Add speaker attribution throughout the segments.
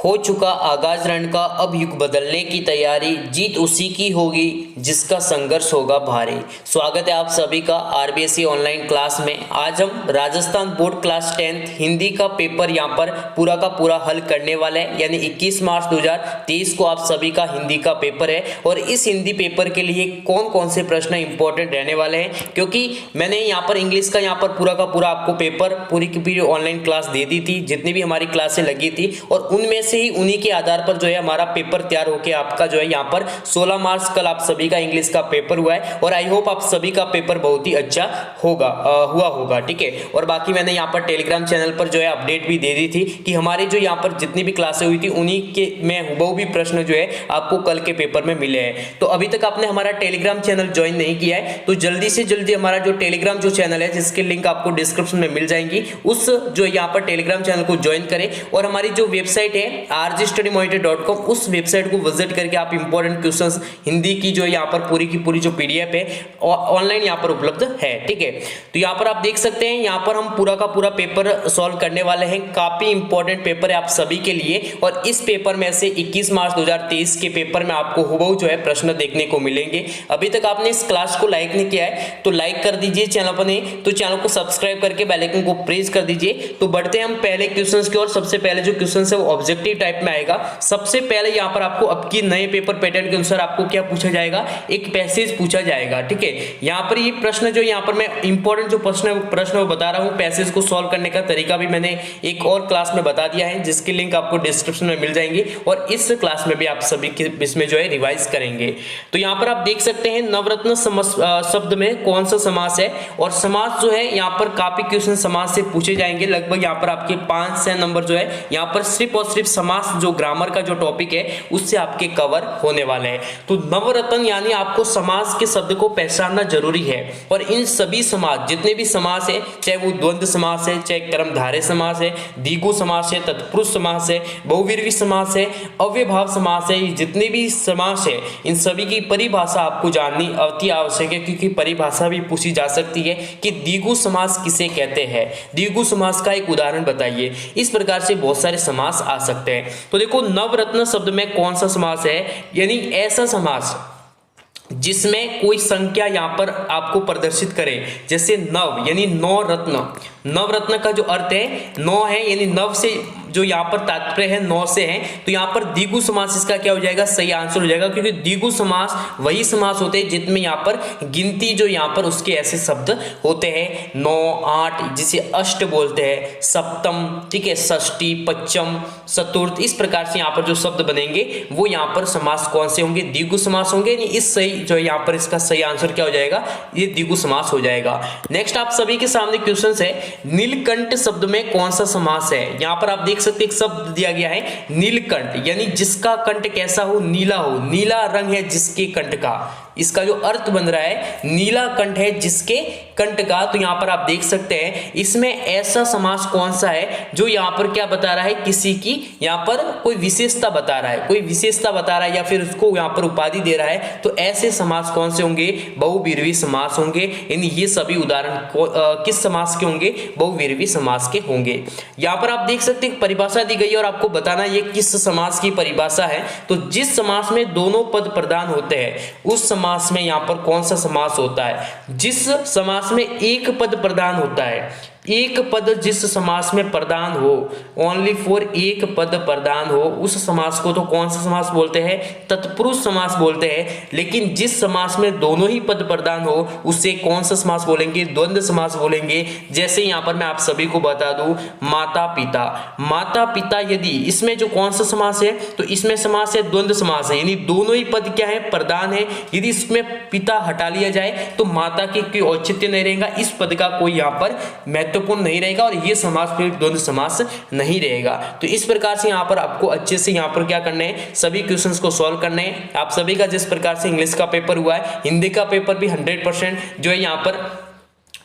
Speaker 1: हो चुका आगाज रण का अब युग बदलने की तैयारी, जीत उसी की होगी जिसका संघर्ष होगा भारी। स्वागत है आप सभी का आरबीएसई ऑनलाइन क्लास में। आज हम Rajasthan board class 10th Hindi का पेपर यहाँ पर पूरा का पूरा हल करने वाले हैं। यानी 21 मार्च 2023 को आप सभी का हिंदी का पेपर है और इस हिंदी पेपर के लिए कौन कौन से प्रश्न इंपॉर्टेंट रहने वाले हैं, क्योंकि मैंने यहाँ पर इंग्लिश का यहाँ पर पूरा का पूरा आपको पेपर पूरी की पूरी ऑनलाइन क्लास दे दी थी, जितनी भी हमारी क्लासें लगी थी, और उनमें से ही उन्हीं के आधार पर जो है हमारा पेपर तैयार होकर आपका जो है यहाँ पर 16 मार्च कल आप सभी का इंग्लिश का पेपर हुआ है और आई होप आप सभी का पेपर बहुत ही अच्छा हुआ होगा। ठीक है, और बाकी मैंने यहाँ पर टेलीग्राम चैनल पर जो है अपडेट भी दे दी थी कि हमारी जो यहाँ पर जितनी भी क्लासें हुई थी उन्हीं के में हुबहू भी प्रश्न जो है आपको कल के पेपर में मिले हैं। तो अभी तक आपने हमारा टेलीग्राम चैनल ज्वाइन नहीं किया है तो जल्दी से जल्दी हमारा जो टेलीग्राम जो चैनल है, जिसकी लिंक आपको डिस्क्रिप्शन में मिल जाएंगी, उस जो यहाँ पर टेलीग्राम चैनल को ज्वाइन करें और हमारी जो वेबसाइट है rgstudymonitor.com उस वेबसाइट को विजिट करके आप इंपॉर्टेंट क्वेश्चंस हिंदी की जो यहाँ पर पूरी की पूरी जो पीडीएफ है ऑनलाइन यहाँ पर उपलब्ध है। ठीक है, तो यहाँ पर आप देख सकते हैं, यहाँ पर हम पूरा का पूरा पेपर सॉल्व करने वाले हैं। काफी इंपॉर्टेंट पेपर है आप सभी के लिए और इस पेपर में से 21 मार्च 2023 के पेपर में आपको हुबहू जो है प्रश्न देखने को मिलेंगे। अभी तक आपने इस क्लास को लाइक नहीं किया है तो लाइक कर दीजिए, चैनल पर नहीं तो चैनल को सब्सक्राइब करके बेल आइकन को प्रेस कर दीजिए। तो बढ़ते हैं हम पहले क्वेश्चंस की ओर। सबसे पहले जो क्वेश्चन है वो ऑब्जेक्टिव टाइप में आएगा। सबसे पहले यहाँ पर आपको अब की नए पेपर पैटर्न के अनुसार आपको क्या पूछा जाएगा, एक पैसेज पूछा जाएगा। ठीक है, यहाँ पर ये प्रश्न जो यहाँ पर मैं इंपॉर्टेंट जो प्रश्न वो बता रहा हूँ, पैसेज को सॉल्व करने का तरीका भी मैंने एक और क्लास में बता दिया है, जिसकी लिंक आपको डिस्क्रिप्शन में मिल जाएंगी और इस क्लास में भी आप सभी इसमें जो है रिवाइज करेंगे। तो यहाँ पर आप देख सकते हैं नवरत्न शब्द में कौन सा समास है, और समास जो है यहाँ पर काफी क्वेश्चन समास से पूछे जाएंगे। लगभग यहाँ पर आपके 5-6 नंबर जो है यहाँ पर सिर्फ और सिर्फ समास जो ग्रामर का जो टॉपिक है उससे आपके कवर होने वाले हैं। तो नवरत्न यानी आपको समास के शब्द को पहचानना जरूरी है और इन सभी समास जितने भी समास है, चाहे वो द्वंद्व समास है, चाहे कर्मधारय समास है, द्विगु समास है, तत्पुरुष समास है, बहुव्रीहि समास है, अव्ययभाव समास है, जितने भी समास है इन सभी की परिभाषा आपको जाननी अति आवश्यक है, क्योंकि परिभाषा भी पूछी जा सकती है कि द्विगु समास किसे कहते हैं, द्विगु समास का एक उदाहरण बताइए। इस प्रकार से बहुत सारे समास आ सकते हैं। तो देखो नवरत्न शब्द में कौन सा समास है, यानी ऐसा समास जिसमें कोई संख्या यहाँ पर आपको प्रदर्शित करे, जैसे नव यानी 9 रत्न। नवरत्न का जो अर्थ है 9 है, यानी नव से जो यहाँ पर तात्पर्य है 9 से है, तो यहाँ पर द्विगु समास इसका क्या हो जाएगा, सही आंसर हो जाएगा, क्योंकि द्विगु समास वही समास होते हैं जिनमें यहाँ पर गिनती जो यहाँ पर उसके ऐसे शब्द होते हैं 9, 8, जिसे अष्ट बोलते हैं, सप्तम, ठीक है, षष्ठी, पंचम, चतुर्थ, इस प्रकार से यहाँ पर जो शब्द बनेंगे वो यहाँ पर समास कौन से होंगे, द्विगु समास होंगे। इस सही जो यहाँ पर इसका सही आंसर क्या हो जाएगा, ये द्विगु समास हो जाएगा। नेक्स्ट आप सभी के सामने क्वेश्चन है, नीलकंठ शब्द में कौन सा समास है। यहाँ पर आप देख सकते एक शब्द दिया गया है नीलकंठ, यानी जिसका कंठ कैसा हो, नीला हो, नीला रंग है जिसके कंठ का, इसका जो अर्थ बन रहा है नीला कंठ है जिसके कंठ का। तो यहाँ पर आप देख सकते हैं इसमें ऐसा समास कौन सा है जो यहाँ पर क्या बता रहा है, किसी की यहाँ पर कोई विशेषता बता रहा है, कोई विशेषता बता रहा है या फिर उसको यहाँ पर उपाधि दे रहा है। तो ऐसे समास कौन से होंगे, बहुव्रीहि समास होंगे। यानी ये सभी उदाहरण किस समास के होंगे, बहुव्रीहि समास के होंगे। यहाँ पर आप देख सकते हैं परिभाषा दी गई है और आपको बताना ये किस समास की परिभाषा है। तो जिस समास में दोनों पद प्रधान होते हैं उस समास में यहाँ पर कौन सा समास होता है। जिस समास में एक पद प्रधान होता है, एक पद जिस समास में प्रधान हो, ओनली फॉर एक पद प्रधान हो, उस समास को तो कौन सा समास बोलते हैं, तत्पुरुष समास बोलते हैं। लेकिन जिस समास में दोनों ही पद प्रधान हो उसे कौन सा समास बोलेंगे, द्वंद्व समास बोलेंगे। जैसे यहाँ पर मैं आप सभी को बता दूं, माता पिता, माता पिता, यदि इसमें जो कौन सा समास है, तो इसमें समास है द्वंद्व समास है, यानी दोनों ही पद क्या है, प्रधान है। यदि इसमें पिता हटा लिया जाए तो माता की कोई औचित्य नहीं रहेगा, इस पद का कोई यहाँ पर महत्वपूर्ण नहीं रहेगा और ये समास फिर द्वंद्व समास नहीं रहेगा। तो इस प्रकार से यहाँ पर आपको अच्छे से यहाँ पर क्या करना है, सभी क्वेश्चंस को सॉल्व करना है। आप सभी का जिस प्रकार से इंग्लिश का पेपर हुआ है, हिंदी का पेपर भी 100% जो है यहाँ पर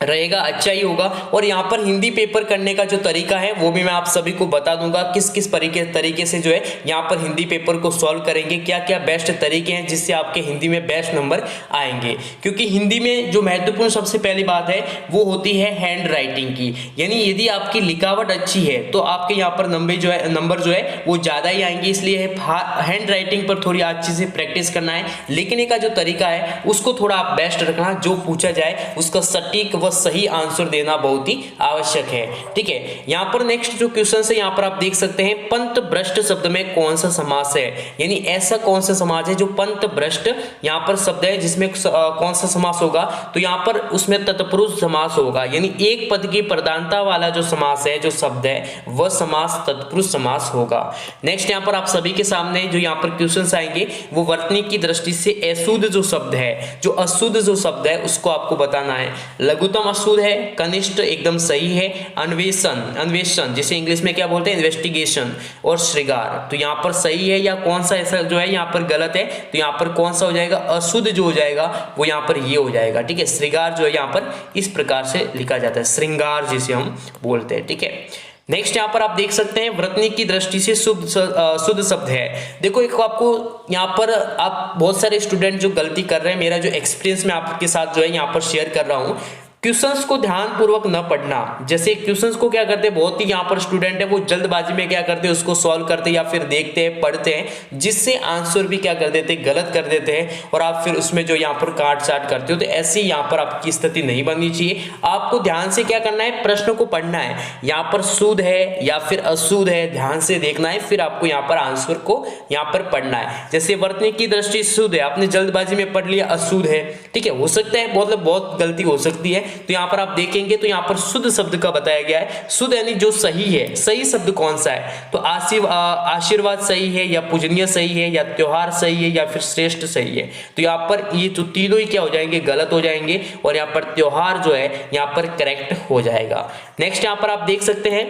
Speaker 1: रहेगा अच्छा ही होगा। और यहाँ पर हिंदी पेपर करने का जो तरीका है वो भी मैं आप सभी को बता दूंगा, किस किस तरीके से जो है यहाँ पर हिंदी पेपर को सॉल्व करेंगे, क्या क्या बेस्ट तरीके हैं जिससे आपके हिंदी में बेस्ट नंबर आएंगे। क्योंकि हिंदी में जो महत्वपूर्ण सबसे पहली बात है वो होती है हैंड राइटिंग की, यानी यदि आपकी लिखावट अच्छी है तो आपके यहाँ पर नंबर जो है वो ज़्यादा ही आएंगे। इसलिए हैंड राइटिंग पर थोड़ी अच्छी से प्रैक्टिस करना है, लिखने का जो तरीका है उसको थोड़ा आप बेस्ट रखना, जो पूछा जाए उसका सटीक सही आंसर देना बहुत ही आवश्यक है। ठीक है, यहाँ पर नेक्स्ट जो क्वेश्चन है यहाँ पर आप देख सकते हैं, पंत भ्रष्ट शब्द में कौन सा समास है, यानी ऐसा कौन सा समास है जो पंत भ्रष्ट यहाँ पर शब्द है जिसमें कौन सा समास होगा, तो यहाँ पर उसमें तत्पुरुष समास होगा, यानी एक पद की प्रधानता वाला जो समास है, जो शब्द है वह समास तत्पुरुष समास होगा। नेक्स्ट यहाँ पर आप सभी के सामने जो यहाँ पर क्वेश्चन आएंगे वो वर्तनी की दृष्टि से अशुद्ध जो शब्द है, जो अशुद्ध जो शब्द है उसको आपको बताना है। लघुतम अशुद्ध है, कनिष्ठ एकदम सही है, अन्वेषण जिसे इंग्लिश में क्या बोलते हैं इन्वेस्टिगेशन, और श्रृंगार तो यहाँ पर सही है या कौन सा ऐसा जो है यहाँ पर गलत है, तो यहाँ पर कौन सा हो जाएगा, अशुद्ध जो हो जाएगा वो यहाँ पर ये हो जाएगा। ठीक है, श्रृंगार जो है यहाँ पर इस प्रकार से लिखा जाता है, श्रृंगार जिसे हम बोलते हैं। ठीक है, नेक्स्ट यहाँ पर आप देख सकते हैं वृत्तनी की दृष्टि से शुद्ध शब्द है। देखो एक आपको यहाँ पर आप बहुत सारे स्टूडेंट जो गलती कर रहे हैं, मेरा जो एक्सपीरियंस मैं आपके साथ जो है यहाँ पर शेयर कर रहा हूँ, क्वेश्चंस को ध्यान पूर्वक न पढ़ना। जैसे क्वेश्चंस को क्या करते हैं, बहुत ही यहाँ पर स्टूडेंट है वो जल्दबाजी में क्या करते हैं उसको सॉल्व करते हैं या फिर देखते हैं पढ़ते हैं, जिससे आंसर भी क्या कर देते हैं गलत कर देते हैं, और आप फिर उसमें जो यहाँ पर काट छाट करते हो। तो ऐसी यहाँ पर आपकी स्थिति नहीं बननी चाहिए। आपको ध्यान से क्या करना है, प्रश्न को पढ़ना है, यहाँ पर शुद्ध है या फिर अशुद्ध है ध्यान से देखना है, फिर आपको यहाँ पर आंसर को यहाँ पर पढ़ना है। जैसे वर्तनी की दृष्टि शुद्ध है, आपने जल्दबाजी में पढ़ लिया अशुद्ध है, ठीक है, हो सकता है मतलब बहुत गलती हो सकती है। तो यहाँ पर आप देखेंगे तो यहाँ पर शुद्ध शब्द का बताया गया है, शुद्ध यानी जो सही है, सही शब्द कौन सा है, तो आशीर्वाद सही है या पूजनीय सही है या त्योहार सही है या फिर श्रेष्ठ सही है। तो यहाँ पर ये जो तीनों ही क्या हो जाएंगे, गलत हो जाएंगे, और यहाँ पर त्योहार जो है यहाँ पर करेक्ट हो जाएगा। नेक्स्ट यहाँ पर आप देख सकते हैं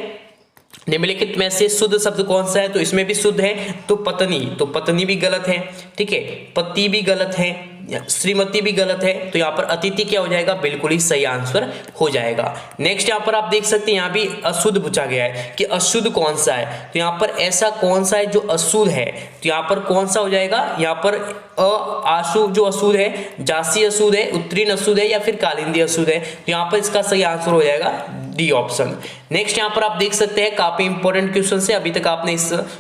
Speaker 1: निम्नलिखित में से शुद्ध शब्द कौन सा है, तो इसमें भी शुद्ध है तो पत्नी भी गलत है। ठीक है, पति भी गलत है, श्रीमती भी गलत है, तो यहाँ पर अतिथि क्या हो जाएगा, बिल्कुल ही सही आंसर हो जाएगा। नेक्स्ट यहाँ पर आप देख सकते हैं यहाँ भी अशुद्ध पूछा गया है कि अशुद्ध कौन सा है, तो यहाँ पर ऐसा कौन सा है जो अशुद्ध है, तो यहाँ पर कौन सा हो जाएगा, यहाँ पर आशु जो अशुद्ध है, जासी अशुद्ध है, उत्तीर्ण अशुद्ध है या फिर कालिंदी अशुद्ध है, तो यहाँ पर इसका सही आंसर हो जाएगा डी ऑप्शन। नेक्स्ट यहाँ पर आप देख सकते हैं काफी इंपॉर्टेंट क्वेश्चन है। अभी तक आपने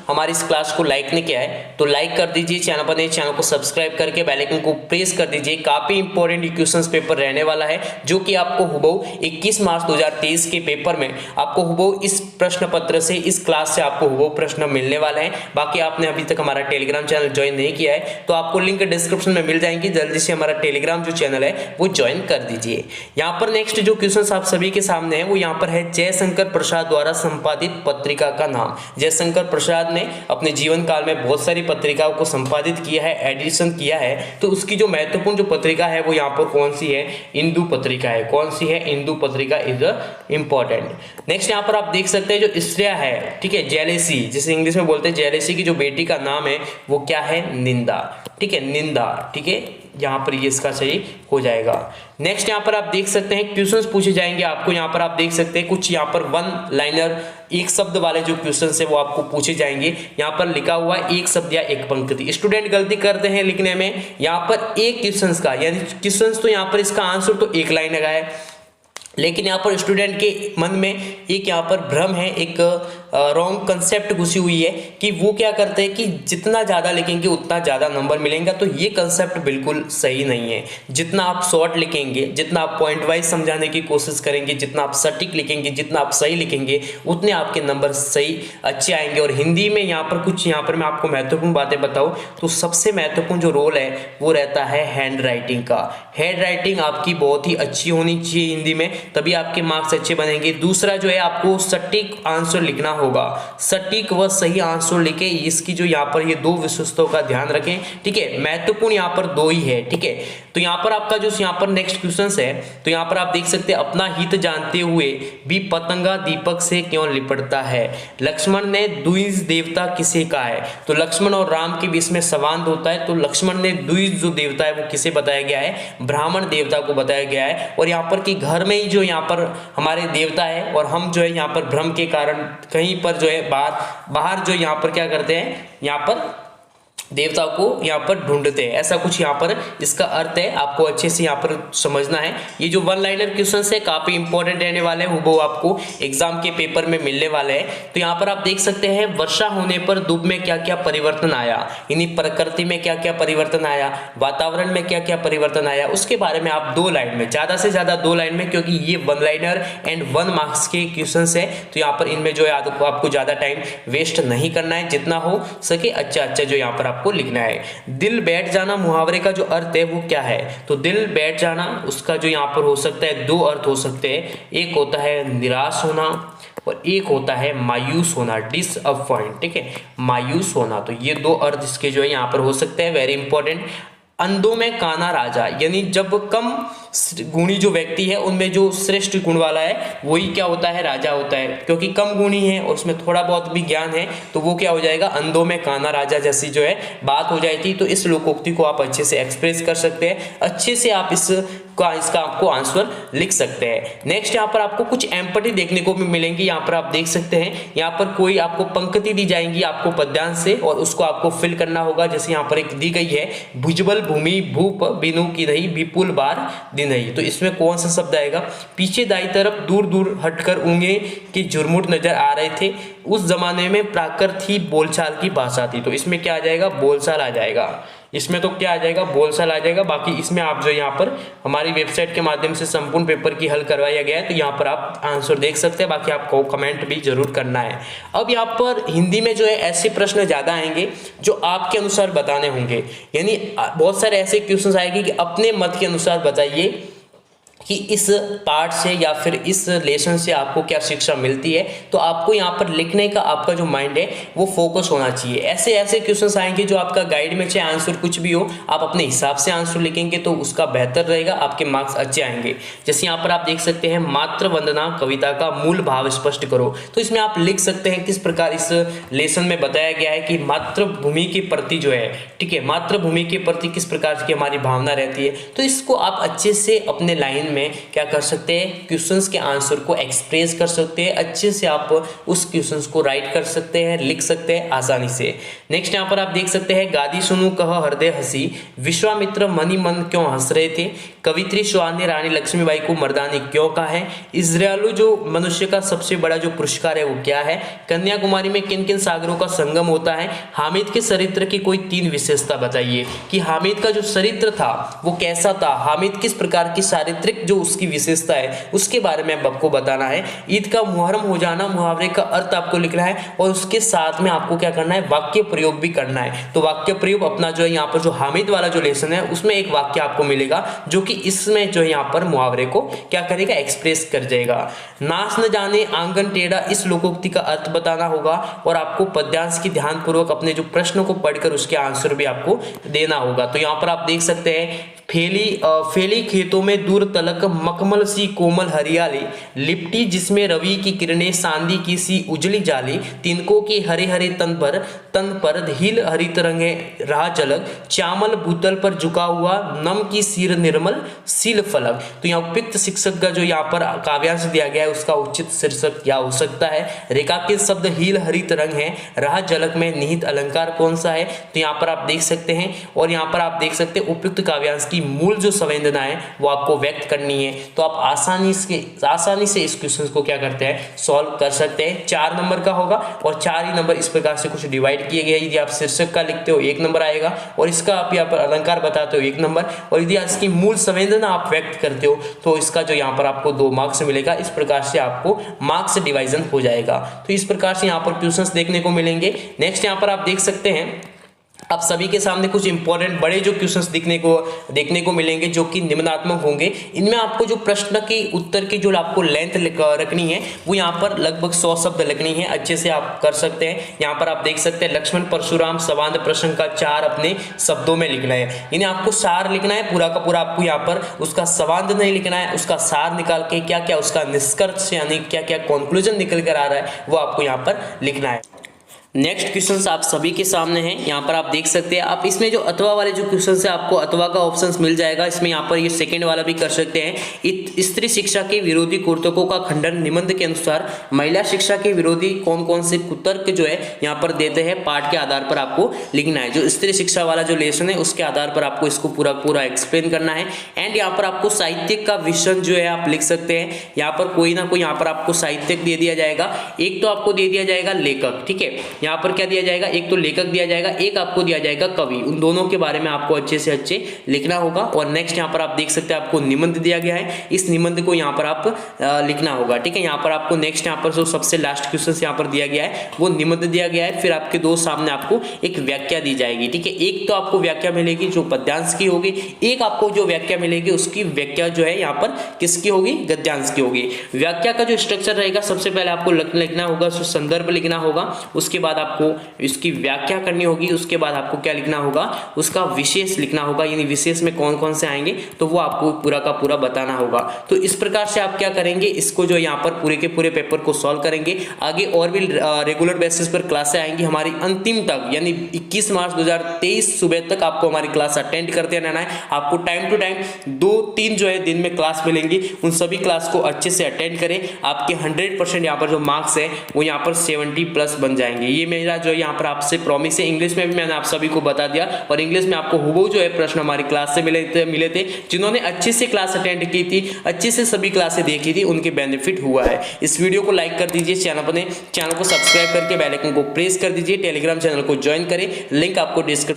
Speaker 1: हमारी इस क्लास को लाइक नहीं किया है तो लाइक कर दीजिए, चैनल पर नए चैनल को सब्सक्राइब करके बेल आइकन को प्रेस कर दीजिए। काफी इंपॉर्टेंट क्वेश्चन पेपर रहने वाला है जो कि आपको हुबहू 21 मार्च 2023 के पेपर में आपको हुबहू इस प्रश्न पत्र से, इस क्लास से आपको हुबहू प्रश्न मिलने वाला है। बाकी आपने अभी तक हमारा टेलीग्राम चैनल ज्वाइन नहीं किया है तो आपको लिंक डिस्क्रिप्शन में मिल जाएंगी, जल्दी से हमारा टेलीग्राम जो चैनल है वो ज्वाइन कर दीजिए। यहाँ पर नेक्स्ट जो क्वेश्चन आप सभी के सामने है वो यहाँ पर है जयशंकर प्रसाद द्वारा संपादित पत्रिका का नाम। जयशंकर प्रसाद ने अपने जीवन काल में बहुत सारी पत्रिकाओं को संपादित किया है, एडिशन किया है, तो उसकी जो महत्वपूर्ण जो पत्रिका है वो यहाँ पर कौन सी है, इंदु पत्रिका है। कौन सी है, इंदु पत्रिका इज इंपॉर्टेंट। नेक्स्ट यहाँ पर आप देख सकते हैं जो स्त्रिया है, ठीक है, जेलेसी जिसे इंग्लिश में बोलते हैं, जेलेसी की जो बेटी का नाम है वो क्या है, निंदा। ठीक है, निंदा। ठीक है, यहाँ पर ये इसका सही हो जाएगा। नेक्स्ट यहाँ पर आप देख सकते हैं क्वेश्चंस पूछे जाएंगे आपको। यहाँ पर आप देख सकते हैं कुछ यहाँ पर वन लाइनर एक शब्द वाले जो क्वेश्चंस है वो आपको पूछे जाएंगे। यहाँ पर लिखा हुआ है एक शब्द या एक पंक्ति। स्टूडेंट गलती करते हैं लिखने में, यहाँ पर एक क्वेश्चंस का यानी क्वेश्चंस तो यहाँ पर इसका आंसर तो एक लाइन लगा है, लेकिन यहाँ पर स्टूडेंट के मन में एक यहाँ पर भ्रम है, एक रॉन्ग कंसेप्ट घुसी हुई है कि वो क्या करते हैं कि जितना ज़्यादा लिखेंगे उतना ज़्यादा नंबर मिलेगा। तो ये कंसेप्ट बिल्कुल सही नहीं है। जितना आप शॉर्ट लिखेंगे, जितना आप पॉइंट वाइज समझाने की कोशिश करेंगे, जितना आप सटीक लिखेंगे, जितना आप सही लिखेंगे, उतने आपके नंबर सही अच्छे आएंगे। और हिंदी में यहाँ पर कुछ यहाँ पर मैं आपको महत्वपूर्ण बातें बताऊँ तो सबसे महत्वपूर्ण जो रोल है वो रहता है हैंड राइटिंग का। हैंड राइटिंग आपकी बहुत ही अच्छी होनी चाहिए हिंदी में, तभी आपके मार्क्स अच्छे बनेंगे। दूसरा जो है आपको सटीक आंसर लिखना होगा। सटीक व सही आंसर लिखे, इसकी जो यहाँ पर ये दो विशेषताओं का ध्यान रखें, ठीक है। महत्वपूर्ण यहाँ पर दो ही है, ठीक है। तो यहाँ पर आपका जो यहाँ पर नेक्स्ट क्वेश्चन है, तो यहाँ पर आप देख सकते हैं, अपना हित जानते हुए भी पतंगा दीपक से क्यों लिपटता है। लक्ष्मण ने द्विज देवता किसे कहा है। तो लक्ष्मण और राम के बीच में संवाद होता है, तो लक्ष्मण ने द्विज जो देवता है वो किसे बताया गया है, ब्राह्मण देवता को बताया गया है। और यहाँ पर कि घर में ही जो यहाँ पर हमारे देवता है और हम जो है यहाँ पर भ्रम के कारण कहीं पर जो है बाहर जो यहाँ पर क्या करते हैं, यहाँ पर देवता को यहाँ पर ढूंढते हैं, ऐसा कुछ यहाँ पर इसका अर्थ है। आपको अच्छे से यहाँ पर समझना है। ये जो वन लाइनर क्वेश्चन है काफी इंपॉर्टेंट रहने वाले हैं, वो आपको एग्जाम के पेपर में मिलने वाले हैं। तो यहाँ पर आप देख सकते हैं, वर्षा होने पर धूप में क्या क्या परिवर्तन आया, यानी प्रकृति में क्या क्या परिवर्तन आया, वातावरण में क्या क्या परिवर्तन आया, उसके बारे में आप 2 लाइन में, ज्यादा से ज्यादा 2 लाइन में, क्योंकि ये वन लाइनर एंड 1 मार्क्स के क्वेश्चन है, तो यहाँ पर इनमें जो है आपको ज्यादा टाइम वेस्ट नहीं करना है, जितना हो सके अच्छा जो यहाँ पर आपको लिखना है। दिल बैठ जाना मुहावरे का जो अर्थ है वो क्या है। तो दिल बैठ जाना, उसका जो यहाँ पर हो सकता है 2 अर्थ हो सकते हैं। एक होता है निराश होना और एक होता है मायूस होना, डिसअपॉइंट, ठीक है, मायूस होना। तो ये 2 अर्थ इसके जो है यहाँ पर हो सकते हैं, वेरी इंपॉर्टेंट। अंधों में काना राजा, यानी जब कम गुणी जो व्यक्ति है उनमें जो श्रेष्ठ गुण वाला है वही क्या होता है, राजा होता है। क्योंकि कम गुणी है और उसमें थोड़ा बहुत भी ज्ञान है, तो वो क्या हो जाएगा, अंधों में काना राजा जैसी जो है बात हो जाएगी। तो इस लोकोक्ति को आप अच्छे से एक्सप्रेस कर सकते हैं, अच्छे से आप इसका आपको आंसर लिख सकते हैं। नेक्स्ट यहाँ पर आपको कुछ एम्पैथी देखने को भी मिलेंगी। यहाँ पर आप देख सकते हैं, यहाँ पर कोई आपको पंक्ति दी जाएंगी आपको पद्यांश से, और उसको आपको फिल करना होगा। जैसे यहाँ पर एक दी गई है, भुजबल भूमि भूप बिनु की रही विपुल बार दिनही। तो इसमें कौन सा शब्द आएगा, पीछे दाई तरफ दूर दूर हटकर ऊँगे के झुरमुट नजर आ रहे थे, उस जमाने में प्राकृत ही बोलचाल की भाषा थी। तो इसमें क्या आ जाएगा, बोलचाल आ जाएगा। इसमें तो क्या आ जाएगा, बोलचाल आ जाएगा। बाकी इसमें आप जो यहाँ पर हमारी वेबसाइट के माध्यम से संपूर्ण पेपर की हल करवाया गया है, तो यहाँ पर आप आंसर देख सकते हैं। बाकी आपको कमेंट भी जरूर करना है। अब यहाँ पर हिंदी में जो है ऐसे प्रश्न ज्यादा आएंगे जो आपके अनुसार बताने होंगे, यानी बहुत सारे ऐसे क्वेश्चन आएंगे कि अपने मत के अनुसार बताइए कि इस पार्ट से या फिर इस लेसन से आपको क्या शिक्षा मिलती है। तो आपको यहाँ पर लिखने का आपका जो माइंड है वो फोकस होना चाहिए। ऐसे ऐसे क्वेश्चंस आएंगे जो आपका गाइड में चाहे आंसर कुछ भी हो, आप अपने हिसाब से आंसर लिखेंगे तो उसका बेहतर रहेगा, आपके मार्क्स अच्छे आएंगे। जैसे यहाँ पर आप देख सकते हैं, मातृ वंदना कविता का मूल भाव स्पष्ट करो। तो इसमें आप लिख सकते हैं किस प्रकार इस लेसन में बताया गया है कि मातृभूमि के प्रति जो है, ठीक है, मातृभूमि के प्रति किस प्रकार की हमारी भावना रहती है। तो इसको आप अच्छे से अपने लाइन में क्या कर सकते हैं, क्वेश्चंस के आंसर को एक्सप्रेस कर सकते हैं, अच्छे से आप उस क्वेश्चंस को राइट कर सकते हैं, लिख सकते हैं आसानी से। नेक्स्ट यहाँ पर आप देख सकते हैं, गादी सुनु कह हृदय हंसी, विश्वामित्र मनी मन क्यों हंस रहे थे, कवित्री स्वान ने रानी लक्ष्मीबाई को मर्दानी क्यों कहा है, इजरायलू जो मनुष्य का सबसे बड़ा जो पुरस्कार है वो क्या है, कन्याकुमारी में किन किन सागरों का संगम होता है, हामिद के चरित्र की कोई 3 विशेषता बताइए कि हामिद का जो चरित्र था वो कैसा था, हामिद किस प्रकार की चारित्रिक जो उसकी विशेषता है उसके बारे में आपको बताना है। ईद का मुहर्रम हो जाना, मुहावरे का अर्थ आपको लिखना है और उसके साथ में आपको क्या करना है, वाक्य प्रयोग भी करना है। तो वाक्य प्रयोग अपना जो है यहाँ पर जो हामिद वाला जो लेसन है उसमें एक वाक्य आपको मिलेगा जो कि इसमें जो है यहाँ पर मुहावरे को क्या करेगा, एक्सप्रेस कर जाएगा। नाच न जाने आंगन टेढ़ा, इस लोकोक्ति का अर्थ बताना होगा और आपको पद्यांश की ध्यानपूर्वक अपने जो प्रश्नों को पढ़कर उसके आंसर भी आपको देना होगा। तो यहाँ पर आप देख सकते हैं, फैली खेतों में दूर तलक मखमल सी कोमल हरियाली, लिपटी जिसमें रवि की किरणें चांदी की सी उजली जाली, तिनकों के हरे हरे तन पर हिल हरित रंगे राह झलक, चामल भूतल पर झुका हुआ नम की सिर निर्मल सील फलक। तो यहाँ उपयुक्त शिक्षक का जो यहाँ पर काव्यांश दिया गया है उसका उचित शीर्षक क्या हो सकता है, रेखांकित शब्द हिल हरित रंग है, राह झलक में निहित अलंकार कौन सा है। तो यहाँ पर आप देख सकते हैं और यहाँ पर आप देख सकते हैं उपयुक्त काव्यांश की मूल जो संवेदना है वो आपको व्यक्त करनी है। तो आप आसानी से इस क्वेश्चन को क्या करते हैं, सॉल्व कर सकते हैं। 4 नंबर का होगा और 4 ही नंबर इस प्रकार से कुछ डिवाइड किए गए। यदि आप शीर्षक का लिखते हो 1 नंबर आएगा और इसका आप यहाँ पर अलंकार बताते हो 1 नंबर, और यदि इसकी मूल संवेदना आप व्यक्त करते हो तो इसका जो यहाँ पर आपको 2 मार्क्स मिलेगा। इस प्रकार से आपको मार्क्स डिवाइजन हो जाएगा। तो इस प्रकार से यहाँ पर क्वेश्चंस देखने को मिलेंगे। नेक्स्ट यहाँ पर आप देख सकते हैं, आप सभी के सामने कुछ इंपॉर्टेंट बड़े जो क्वेश्चंस देखने को मिलेंगे जो कि निम्नात्मक होंगे। इनमें आपको जो प्रश्न के उत्तर की जो आपको लेंथ रखनी है वो यहाँ पर लगभग 100 शब्द लिखनी है। अच्छे से आप कर सकते हैं। यहाँ पर आप देख सकते हैं लक्ष्मण परशुराम संवाद प्रश्न का 4 अपने शब्दों में लिखना है, यानी आपको सार लिखना है पूरा का पूरा। आपको यहाँ पर उसका संवाद नहीं लिखना है, उसका सार निकाल के क्या क्या उसका निष्कर्ष यानी क्या क्या कंक्लूजन निकल कर आ रहा है वो आपको यहाँ पर लिखना है। नेक्स्ट क्वेश्चंस आप सभी के सामने हैं। यहाँ पर आप देख सकते हैं, आप इसमें जो अथवा वाले जो क्वेश्चंस है आपको अथवा का ऑप्शंस मिल जाएगा। इसमें यहाँ पर ये सेकंड वाला भी कर सकते हैं। स्त्री शिक्षा के विरोधी कुतर्कों का खंडन निबंध के अनुसार महिला शिक्षा के विरोधी कौन कौन से कुतर्क जो है यहाँ पर देते हैं, पाठ के आधार पर आपको लिखना है। जो स्त्री शिक्षा वाला जो लेसन है उसके आधार पर आपको इसको पूरा पूरा एक्सप्लेन करना है। एंड यहाँ पर आपको साहित्यिक का विषय जो है आप लिख सकते हैं। यहाँ पर कोई ना कोई यहाँ पर आपको साहित्यिक दे दिया जाएगा, एक तो आपको दे दिया जाएगा लेखक, ठीक है। यहाँ पर क्या दिया जाएगा, एक तो लेखक दिया जाएगा, एक आपको दिया जाएगा कवि। उन दोनों के बारे में आपको अच्छे से अच्छे लिखना होगा। और नेक्स्ट यहाँ पर आप देख सकते हैं आपको निबंध दिया गया है, इस निबंध को यहाँ पर आप लिखना होगा, ठीक है। यहाँ पर आपको नेक्स्ट यहाँ पर जो सबसे लास्ट क्वेश्चन यहाँ पर दिया गया है वो निबंध दिया गया है। फिर आपके दो सामने आपको एक व्याख्या दी जाएगी, ठीक है। एक तो आपको व्याख्या मिलेगी जो पद्यांश की होगी, एक आपको जो व्याख्या मिलेगी उसकी व्याख्या जो है यहाँ पर किसकी होगी, गद्यांश की होगी। व्याख्या का जो स्ट्रक्चर रहेगा, सबसे पहले आपको लिखना होगा, संदर्भ लिखना होगा, उसके बाद आपको इसकी व्याख्या करनी होगी, उसके बाद आपको क्या लिखना होगा, उसका विशेष लिखना होगा, यानी विशेष में कौन कौन से आएंगे तो वो आपको पूरा का पूरा बताना होगा। तो इस प्रकार से आप क्या करेंगे, इसको जो यहाँ पर पूरे के पूरे पेपर को सॉल्व करेंगे। आगे और भी रेगुलर बेसिस पर क्लासें आएंगी हमारी अंतिम तक, यानी 21 मार्च 2023 सुबह तक आपको हमारी क्लास अटेंड करते रहना है। आपको टाइम टू टाइम 2-3 जो है दिन में क्लास मिलेंगी, उन सभी क्लास को अच्छे से अटेंड करें। आपके 100% यहाँ पर जो मार्क्स है वो यहाँ पर 70+ बन जाएंगे। ये मेरा जो यहाँ पर आपसे प्रॉमिस है। इंग्लिश में भी मैंने आप सभी को बता दिया, और इंग्लिश में आपको हुबहू जो है प्रश्न हमारी क्लास से मिले थे। जिन्होंने अच्छे से क्लास अटेंड की थी, अच्छे से सभी क्लासें देखी थी, उनके बेनिफिट हुआ है। इस वीडियो को लाइक कर दीजिए, चैनल को सब्सक्राइब करके बेल आइकन को प्रेस कर दीजिए, टेलीग्राम चैनल को ज्वाइन करें, लिंक आपको डिस्क्रिप्शन